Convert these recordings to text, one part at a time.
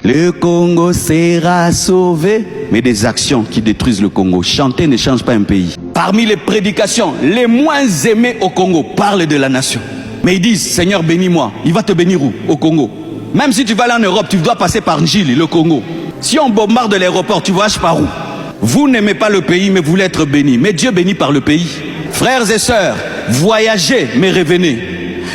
Le Congo sera sauvé. Mais des actions qui détruisent le Congo. Chanter ne change pas un pays. Parmi les prédications les moins aimées au Congo, parlent de la nation. Mais ils disent, Seigneur bénis-moi. Il va te bénir où? Au Congo. Même si tu vas aller en Europe, tu dois passer par Njili, le Congo. Si on bombarde l'aéroport, tu voyages par où? Vous n'aimez pas le pays, mais vous voulez être béni. Mais Dieu bénit par le pays. Frères et sœurs, voyagez, mais revenez.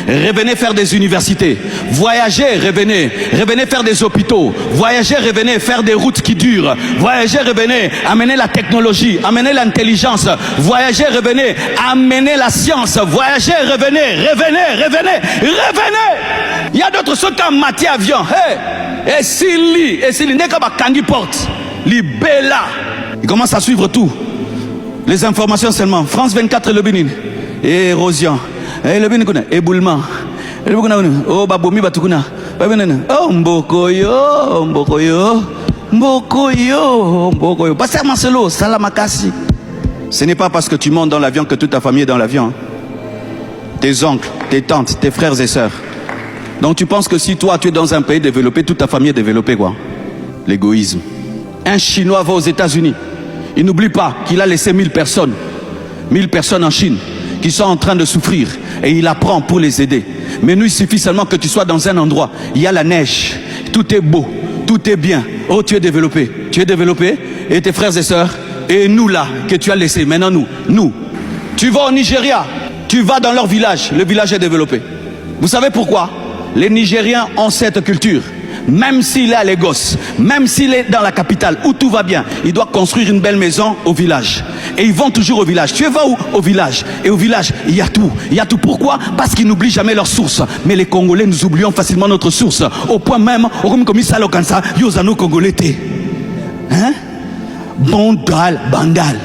Revenez faire des universités. Voyagez, revenez. Revenez faire des hôpitaux. Voyagez, revenez faire des routes qui durent. Voyagez, revenez. Amenez la technologie. Amenez l'intelligence. Voyagez, revenez. Amenez la science. Voyagez, revenez. Revenez, revenez, revenez. Il y a d'autres choses comme matière avion. Hey. Et s'il n'est qu'à Kandi porte. Libella. Il commence à suivre tout. Les informations seulement. France 24 le Bénin. Érosion. Le Bénin connaît. Éboulement. Oh babomi batukuna. Oh mbokoyo, mbokoyo, mbokoyo, mbokoyo. Pasteur Marcelo, salamakasi. Ce n'est pas parce que tu montes dans l'avion que toute ta famille est dans l'avion. Tes oncles, tes tantes, tes frères et sœurs. Donc tu penses que si toi tu es dans un pays développé, toute ta famille est développée quoi? L'égoïsme. Un Chinois va aux États-Unis. Il n'oublie pas qu'il a laissé 1000 personnes. 1000 personnes en Chine qui sont en train de souffrir. Et il apprend pour les aider. Mais nous, il suffit seulement que tu sois dans un endroit. Il y a la neige. Tout est beau. Tout est bien. Oh, tu es développé. Tu es développé. Et tes frères et sœurs. Et nous là, que tu as laissé. Maintenant nous. Tu vas au Nigeria. Tu vas dans leur village. Le village est développé. Vous savez pourquoi? Les Nigériens ont cette culture. Même s'il est à Lagos, même s'il est dans la capitale où tout va bien, il doit construire une belle maison au village. Et ils vont toujours au village. Tu vas où? Au village. Et au village, il y a tout. Il y a tout. Pourquoi? Parce qu'ils n'oublient jamais leur source. Mais les Congolais, nous oublions facilement notre source. Au point même, comme ça, Yozano Congolais. Hein? Bondal, bandal.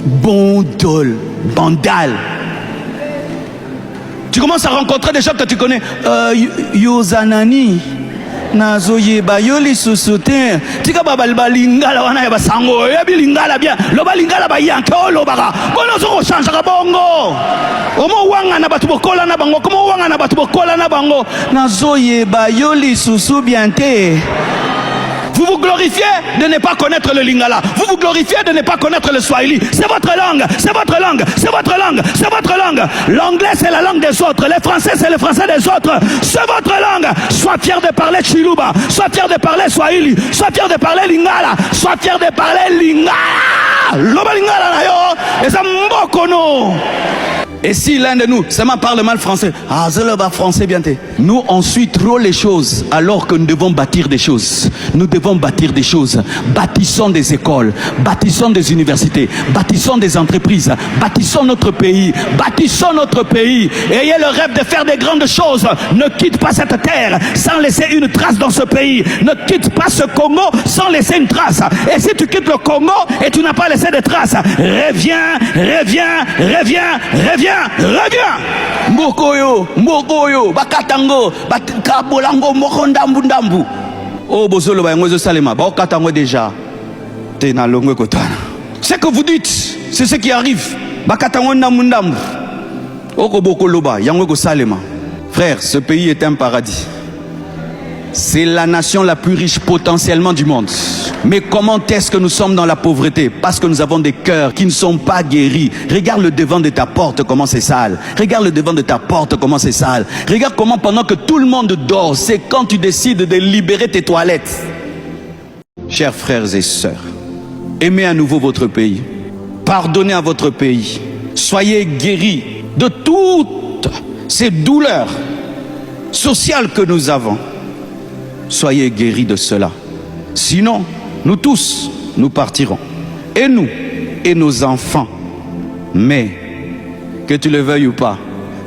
Bondol, bandal. Tu commences à rencontrer des gens que tu connais. Yozanani. Nazoye bayoli susute. Tika babalba lingala wana ya basango. Yabi lingala bien. Loba lingala ba yanke o lobaka. Bono zo change ka bongo. Omo wanga na batu bokola na bango. Komo wanga na batu bokola na bango. Nazoye bayoli susu biente. Vous vous glorifiez de ne pas connaître le lingala. Vous vous glorifiez de ne pas connaître le swahili. C'est votre langue, c'est votre langue, c'est votre langue, c'est votre langue. L'anglais c'est la langue des autres. Les français c'est le français des autres. C'est votre langue. Sois fier de parler chiluba. Sois fier de parler swahili. Sois fier de parler lingala. Sois fier de parler lingala. Loba lingala na yo. Et ça mbokono. Et si l'un de nous seulement parle mal français, ah, c'est le bas français bien. Nous, on suit trop les choses alors que nous devons bâtir des choses. Nous devons bâtir des choses. Bâtissons des écoles, bâtissons des universités, bâtissons des entreprises, bâtissons notre pays, bâtissons notre pays. Ayez le rêve de faire des grandes choses. Ne quitte pas cette terre sans laisser une trace dans ce pays. Ne quitte pas ce Congo sans laisser une trace. Et si tu quittes le Congo et tu n'as pas laissé de traces, reviens, reviens, reviens, reviens. Reviens. Mbokoyo, mbokoyo, bakatango, bakabolango, mokondambu ndambu. Oh bozolo ba ngozo salema, ba katango déjà. Tena longwe kotana. Ce que vous dites, c'est ce qui arrive. Bakatango ndambu ndambu. Oko bokoloba, yango ko salema. Frère, ce pays est un paradis. C'est la nation la plus riche potentiellement du monde. Mais comment est-ce que nous sommes dans la pauvreté? Parce que nous avons des cœurs qui ne sont pas guéris. Regarde le devant de ta porte comment c'est sale. Regarde le devant de ta porte comment c'est sale. Regarde comment pendant que tout le monde dort, c'est quand tu décides de libérer tes toilettes. Chers frères et sœurs, aimez à nouveau votre pays. Pardonnez à votre pays. Soyez guéris de toutes ces douleurs sociales que nous avons. Soyez guéris de cela. Sinon, nous tous, nous partirons. Et nous, et nos enfants. Mais, que tu le veuilles ou pas,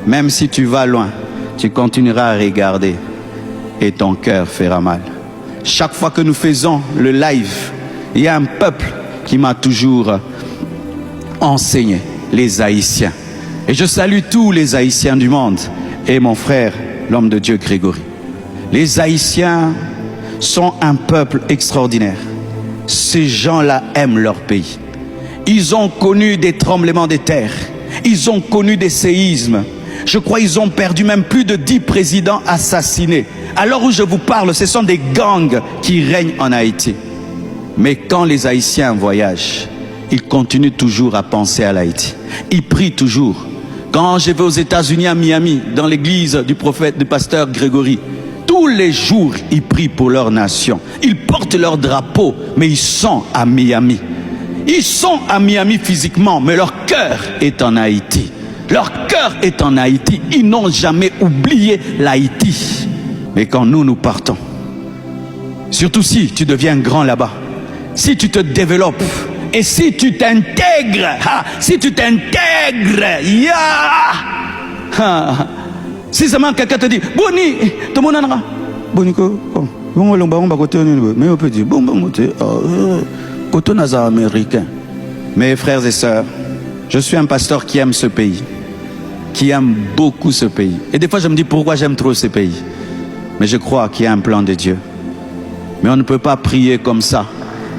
même si tu vas loin, tu continueras à regarder et ton cœur fera mal. Chaque fois que nous faisons le live, il y a un peuple qui m'a toujours enseigné, les Haïtiens. Et je salue tous les Haïtiens du monde et mon frère, l'homme de Dieu Grégory. Les Haïtiens sont un peuple extraordinaire. Ces gens-là aiment leur pays. Ils ont connu des tremblements de terre. Ils ont connu des séismes. Je crois qu'ils ont perdu même plus de 10 présidents assassinés. À l'heure où je vous parle, ce sont des gangs qui règnent en Haïti. Mais quand les Haïtiens voyagent, ils continuent toujours à penser à l'Haïti. Ils prient toujours. Quand je vais aux États-Unis, à Miami, dans l'église du prophète, du pasteur Grégory, tous les jours, ils prient pour leur nation. Ils portent leur drapeau, mais ils sont à Miami. Ils sont à Miami physiquement, mais leur cœur est en Haïti. Leur cœur est en Haïti. Ils n'ont jamais oublié l'Haïti. Mais quand nous partons, surtout si tu deviens grand là-bas, si tu te développes, et si tu t'intègres, si tu t'intègres, si seulement quelqu'un te dit, Boni, tout le monde a Boni, mais on peut dire, bon, côté américain. Mes frères et sœurs, je suis un pasteur qui aime ce pays, qui aime beaucoup ce pays. Et des fois, je me dis pourquoi j'aime trop ce pays. Mais je crois qu'il y a un plan de Dieu. Mais on ne peut pas prier comme ça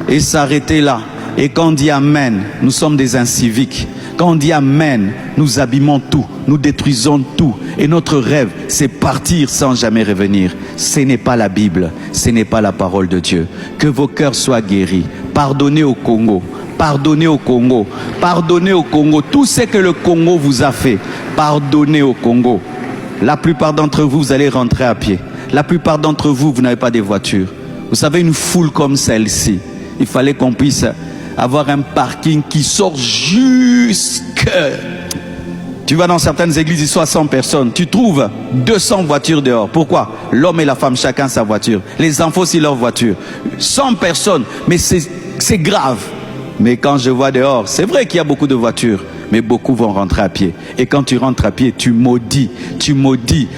et s'arrêter là. Et quand on dit Amen, nous sommes des inciviques. Quand on dit Amen, nous abîmons tout, nous détruisons tout. Et notre rêve, c'est partir sans jamais revenir. Ce n'est pas la Bible, ce n'est pas la parole de Dieu. Que vos cœurs soient guéris. Pardonnez au Congo. Pardonnez au Congo. Pardonnez au Congo. Tout ce que le Congo vous a fait, pardonnez au Congo. La plupart d'entre vous, vous allez rentrer à pied. La plupart d'entre vous, vous n'avez pas de voiture. Vous savez, une foule comme celle-ci, il fallait qu'on puisse avoir un parking qui sort jusque... Tu vas dans certaines églises, il y a 60 personnes. Tu trouves 200 voitures dehors. Pourquoi? L'homme et la femme, chacun sa voiture. Les enfants aussi leur voiture. 100 personnes. Mais c'est grave. Mais quand je vois dehors, c'est vrai qu'il y a beaucoup de voitures. Mais beaucoup vont rentrer à pied. Et quand tu rentres à pied, tu maudis. Tu maudis.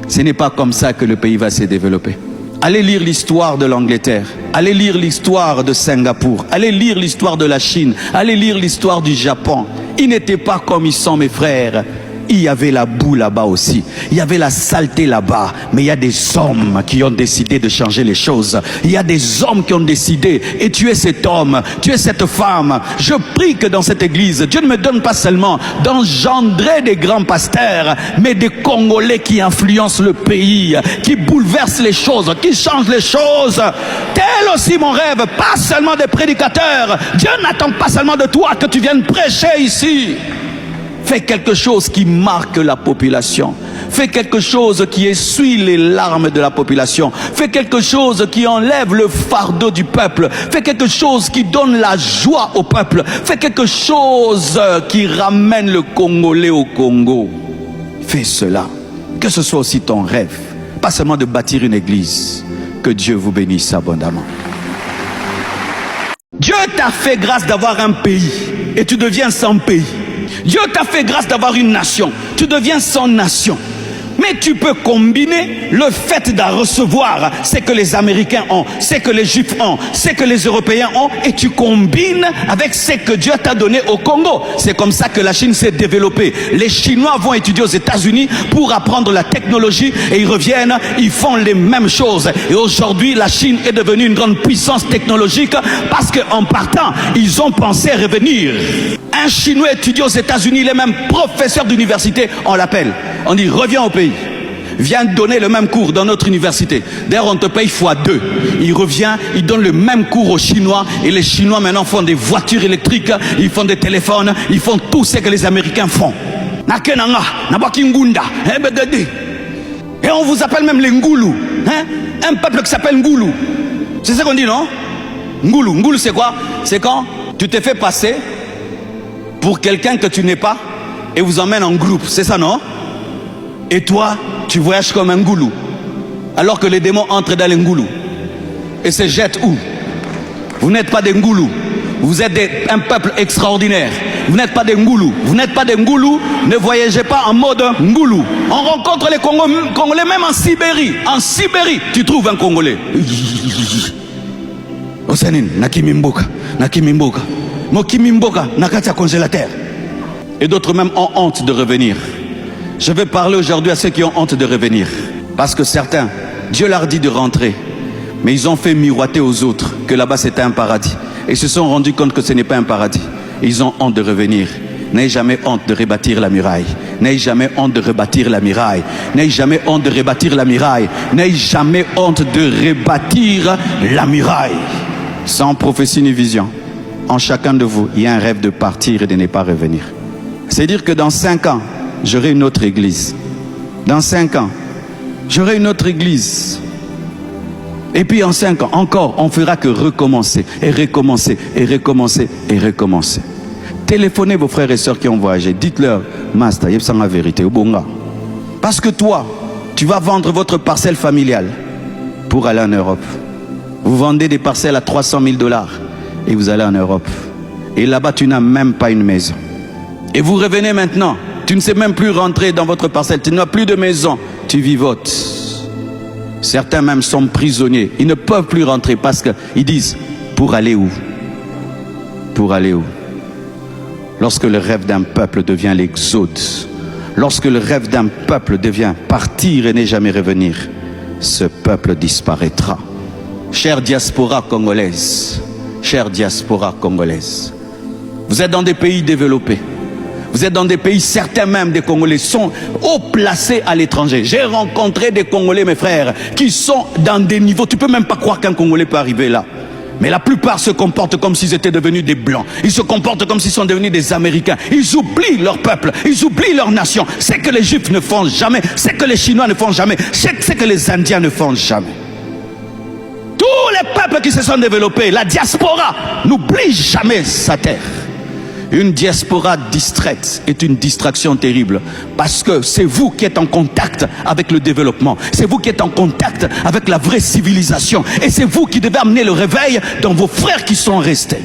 Ce n'est pas comme ça que le pays va se développer. Allez lire l'histoire de l'Angleterre. Allez lire l'histoire de Singapour. Allez lire l'histoire de la Chine. Allez lire l'histoire du Japon. Ils n'étaient pas comme ils sont, mes frères. Il y avait la boue là-bas aussi. Il y avait la saleté là-bas. Mais il y a des hommes qui ont décidé de changer les choses. Il y a des hommes qui ont décidé. Et tu es cet homme, tu es cette femme. Je prie que dans cette église, Dieu ne me donne pas seulement d'engendrer des grands pasteurs, mais des Congolais qui influencent le pays, qui bouleversent les choses, qui changent les choses. Tel aussi mon rêve, pas seulement des prédicateurs. Dieu n'attend pas seulement de toi que tu viennes prêcher ici. Fais quelque chose qui marque la population. Fais quelque chose qui essuie les larmes de la population. Fais quelque chose qui enlève le fardeau du peuple. Fais quelque chose qui donne la joie au peuple. Fais quelque chose qui ramène le Congolais au Congo. Fais cela. Que ce soit aussi ton rêve. Pas seulement de bâtir une église. Que Dieu vous bénisse abondamment. Dieu t'a fait grâce d'avoir un pays. Et tu deviens sans pays. Dieu t'a fait grâce d'avoir une nation. Tu deviens sans nation. Mais tu peux combiner le fait de recevoir ce que les Américains ont, ce que les Juifs ont, ce que les Européens ont, et tu combines avec ce que Dieu t'a donné au Congo. C'est comme ça que la Chine s'est développée. Les Chinois vont étudier aux États-Unis pour apprendre la technologie et ils reviennent, ils font les mêmes choses. Et aujourd'hui, la Chine est devenue une grande puissance technologique parce qu'en partant, ils ont pensé revenir. Un Chinois étudie aux États-Unis, il est même professeur d'université, on l'appelle. On dit, reviens au pays. Viens donner le même cours dans notre université. D'ailleurs, on te paye x2. Il revient, il donne le même cours aux Chinois. Et les Chinois maintenant font des voitures électriques, ils font des téléphones, ils font tout ce que les Américains font. Et on vous appelle même les Ngoulou. Un peuple qui s'appelle Ngoulou. C'est ça qu'on dit, non? Ngoulou. Ngoulou, c'est quoi? C'est quand tu te fais passer pour quelqu'un que tu n'es pas et vous emmène en groupe. C'est ça, non? Et toi, tu voyages comme un Ngoulou. Alors que les démons entrent dans les Ngoulou et se jettent où? Vous n'êtes pas des Ngoulou. Vous êtes un peuple extraordinaire. Vous n'êtes pas des Ngoulou. Vous n'êtes pas des Ngoulou. Ne voyagez pas en mode Ngoulou. On rencontre les Congolais même en Sibérie. En Sibérie, tu trouves un Congolais. Osanin, nakimimboka, nakimimboka. Mokimimboka, nakatia congélateur. Et d'autres même ont honte de revenir. Je vais parler aujourd'hui à ceux qui ont honte de revenir. Parce que certains, Dieu leur dit de rentrer. Mais ils ont fait miroiter aux autres que là-bas c'était un paradis. Et ils se sont rendus compte que ce n'est pas un paradis. Ils ont honte de revenir. N'ayez jamais honte de rebâtir la muraille. N'ayez jamais honte de rebâtir la muraille. N'ayez jamais honte de rebâtir la muraille. N'ayez jamais honte de rebâtir la muraille. Sans prophétie ni vision, en chacun de vous, il y a un rêve de partir et de ne pas revenir. C'est dire que dans 5 ans, j'aurai une autre église. Dans 5 ans, j'aurai une autre église. Et puis en 5 ans, encore, on fera que recommencer, et recommencer, et recommencer, et recommencer. Téléphonez vos frères et sœurs qui ont voyagé. Dites-leur, Master, il y a la vérité, parce que toi, tu vas vendre votre parcelle familiale pour aller en Europe. Vous vendez des parcelles à 300 000 $. Et vous allez en Europe. Et là-bas, tu n'as même pas une maison. Et vous revenez maintenant. Tu ne sais même plus rentrer dans votre parcelle. Tu n'as plus de maison. Tu vivotes. Certains même sont prisonniers. Ils ne peuvent plus rentrer parce qu'ils disent, pour aller où? Pour aller où? Lorsque le rêve d'un peuple devient l'exode, lorsque le rêve d'un peuple devient partir et ne jamais revenir, ce peuple disparaîtra. Chère diaspora congolaise, chère diaspora congolaise, vous êtes dans des pays développés. Vous êtes dans des pays, certains même des Congolais sont haut placés à l'étranger. J'ai rencontré des Congolais, mes frères, qui sont dans des niveaux, tu ne peux même pas croire qu'un Congolais peut arriver là. Mais la plupart se comportent comme s'ils étaient devenus des Blancs. Ils se comportent comme s'ils sont devenus des Américains. Ils oublient leur peuple, ils oublient leur nation. C'est que les Juifs ne font jamais, c'est que les Chinois ne font jamais, c'est que les Indiens ne font jamais. Tous les peuples qui se sont développés, la diaspora n'oublie jamais sa terre. Une diaspora distraite est une distraction terrible parce que c'est vous qui êtes en contact avec le développement. C'est vous qui êtes en contact avec la vraie civilisation. Et c'est vous qui devez amener le réveil dans vos frères qui sont restés.